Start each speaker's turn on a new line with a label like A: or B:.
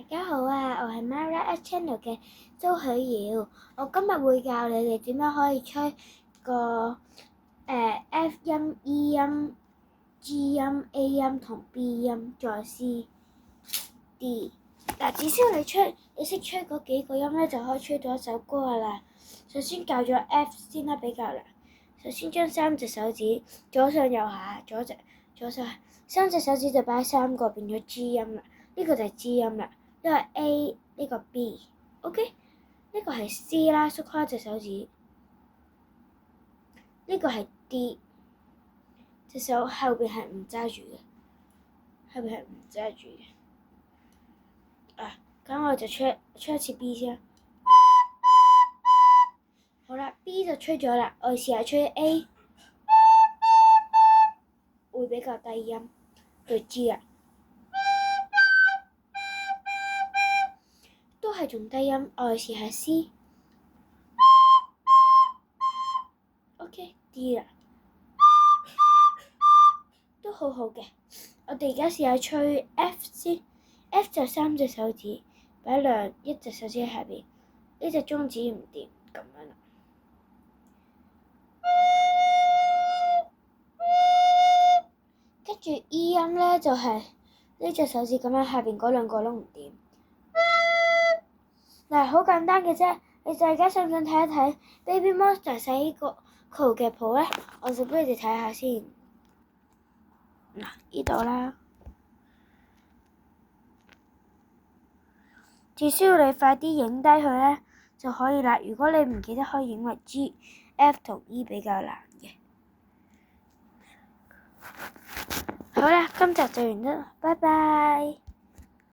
A: 家好啊，我係 Myra Channel 嘅周許瑤，我今日會教你哋點樣可以吹個F 音、E 音、G 音、A 音同 B 音，再 C、D。嗱，只需要你識吹嗰幾個音咧，就可以吹到一首歌噶啦。首先教咗 F 先啦，比較難。首先將三隻手指左上右下，左上三隻手指就擺三個，變咗 G 音啦。呢個就係 G 音啦。呢個係 A， 呢個 B，OK？呢個係 C 啦，縮開隻手指。呢個係 D， 隻手後邊係唔揸住嘅，後邊係唔揸住嘅。咁我就吹一次 B 先。好啦 ，B 就吹咗啦，我試下吹 A， 會比較低音，對 G 啊。都係仲低音，我試下 C。OK，D 啦，都好好嘅。我哋而家試下吹 F 先 ，F 就三隻手指，擺一隻手指喺下邊，呢隻中指唔掂，咁樣啦。跟住 E 音咧就係呢隻手指咁樣，下邊嗰兩個都唔掂。嗱，好簡單嘅啫，你大家想唔想睇一睇 Baby Monster 細個嘅譜咧？我就俾你哋睇下先。嗱，呢度啦，只需要你快啲影低佢咧就可以啦。如果你唔記得，可以影為 G、F 同 E 比較難嘅。好啦，今集就完啦，拜拜。